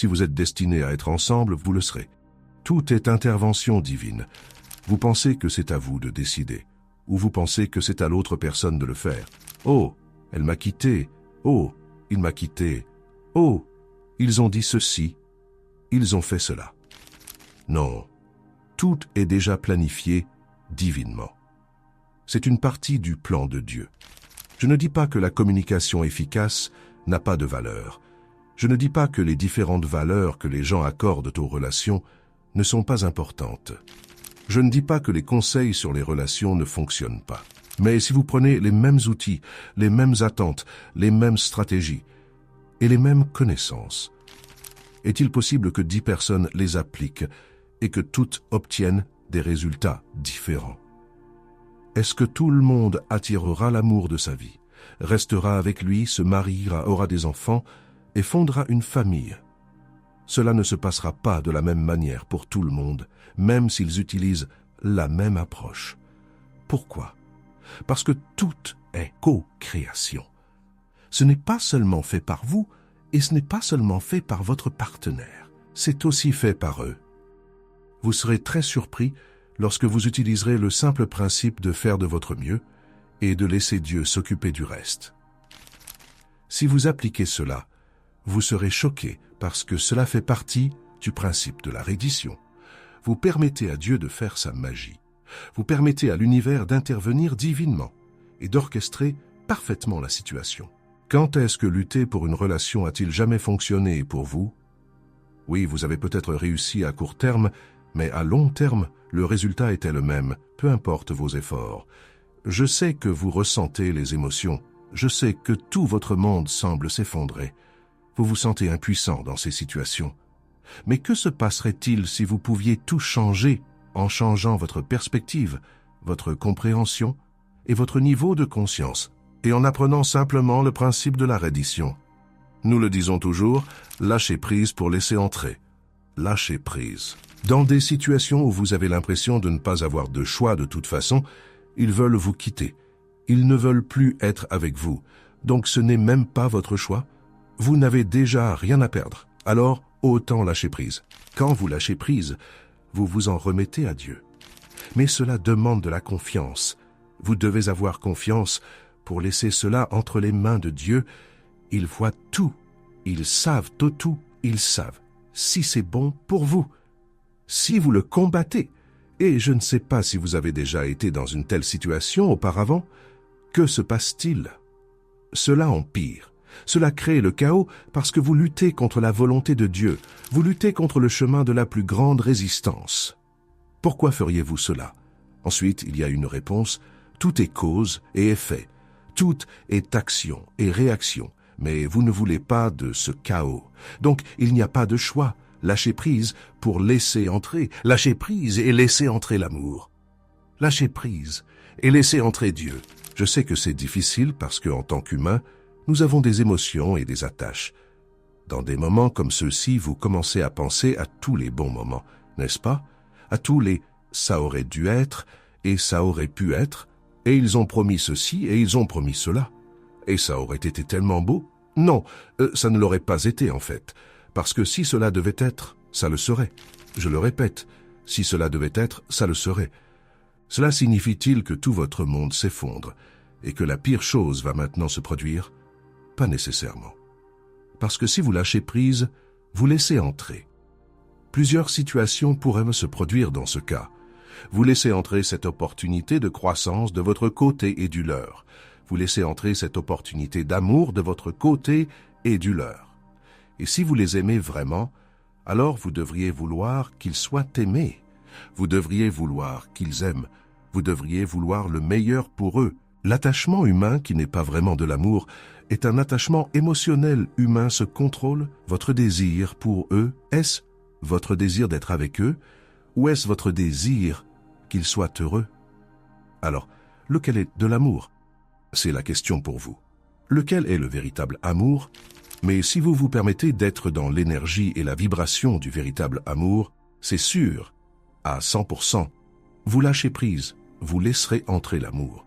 Si vous êtes destinés à être ensemble, vous le serez. Tout est intervention divine. Vous pensez que c'est à vous de décider, ou vous pensez que c'est à l'autre personne de le faire. Oh, elle m'a quitté. Oh, il m'a quitté. Oh, ils ont dit ceci. Ils ont fait cela. Non, tout est déjà planifié divinement. C'est une partie du plan de Dieu. Je ne dis pas que la communication efficace n'a pas de valeur. Je ne dis pas que les différentes valeurs que les gens accordent aux relations ne sont pas importantes. Je ne dis pas que les conseils sur les relations ne fonctionnent pas. Mais si vous prenez les mêmes outils, les mêmes attentes, les mêmes stratégies et les mêmes connaissances, est-il possible que 10 personnes les appliquent et que toutes obtiennent des résultats différents? Est-ce que tout le monde attirera l'amour de sa vie, restera avec lui, se mariera, aura des enfants et fondera une famille? Cela ne se passera pas de la même manière pour tout le monde, même s'ils utilisent la même approche. Pourquoi? Parce que tout est co-création. Ce n'est pas seulement fait par vous, et ce n'est pas seulement fait par votre partenaire. C'est aussi fait par eux. Vous serez très surpris lorsque vous utiliserez le simple principe de faire de votre mieux et de laisser Dieu s'occuper du reste. Si vous appliquez cela, vous serez choqué parce que cela fait partie du principe de la reddition. Vous permettez à Dieu de faire sa magie. Vous permettez à l'univers d'intervenir divinement et d'orchestrer parfaitement la situation. Quand est-ce que lutter pour une relation a-t-il jamais fonctionné pour vous? Oui, vous avez peut-être réussi à court terme, mais à long terme, le résultat était le même, peu importe vos efforts. Je sais que vous ressentez les émotions. Je sais que tout votre monde semble s'effondrer. Vous vous sentez impuissant dans ces situations. Mais que se passerait-il si vous pouviez tout changer en changeant votre perspective, votre compréhension et votre niveau de conscience, et en apprenant simplement le principe de la reddition? Nous le disons toujours, lâchez prise pour laisser entrer. Lâchez prise. Dans des situations où vous avez l'impression de ne pas avoir de choix de toute façon, ils veulent vous quitter. Ils ne veulent plus être avec vous. Donc ce n'est même pas votre choix. Vous n'avez déjà rien à perdre. Alors, autant lâcher prise. Quand vous lâchez prise, vous vous en remettez à Dieu. Mais cela demande de la confiance. Vous devez avoir confiance pour laisser cela entre les mains de Dieu. Ils voient tout. Ils savent tout. Ils savent si c'est bon pour vous. Si vous le combattez, et je ne sais pas si vous avez déjà été dans une telle situation auparavant, que se passe-t-il? Cela empire. Cela crée le chaos parce que vous luttez contre la volonté de Dieu. Vous luttez contre le chemin de la plus grande résistance. Pourquoi feriez-vous cela? Ensuite, il y a une réponse. Tout est cause et effet. Tout est action et réaction. Mais vous ne voulez pas de ce chaos. Donc, il n'y a pas de choix. Lâchez prise pour laisser entrer. Lâchez prise et laissez entrer l'amour. Lâchez prise et laissez entrer Dieu. Je sais que c'est difficile parce qu'en tant qu'humain, nous avons des émotions et des attaches. Dans des moments comme ceux-ci, vous commencez à penser à tous les bons moments, n'est-ce pas? À tous les « ça aurait dû être » et « ça aurait pu être » et ils ont promis ceci et ils ont promis cela. Et ça aurait été tellement beau? Non, ça ne l'aurait pas été en fait. Parce que si cela devait être, ça le serait. Je le répète, si cela devait être, ça le serait. Cela signifie-t-il que tout votre monde s'effondre et que la pire chose va maintenant se produire? Pas nécessairement. Parce que si vous lâchez prise, vous laissez entrer. Plusieurs situations pourraient se produire dans ce cas. Vous laissez entrer cette opportunité de croissance de votre côté et du leur. Vous laissez entrer cette opportunité d'amour de votre côté et du leur. Et si vous les aimez vraiment, alors vous devriez vouloir qu'ils soient aimés. Vous devriez vouloir qu'ils aiment. Vous devriez vouloir le meilleur pour eux. L'attachement humain, qui n'est pas vraiment de l'amour, est un attachement émotionnel humain se contrôle. Votre désir pour eux, est-ce votre désir d'être avec eux, ou est-ce votre désir qu'ils soient heureux? Alors, lequel est de l'amour? C'est la question pour vous. Lequel est le véritable amour? Mais si vous vous permettez d'être dans l'énergie et la vibration du véritable amour, c'est sûr, à 100%, vous lâchez prise, vous laisserez entrer l'amour.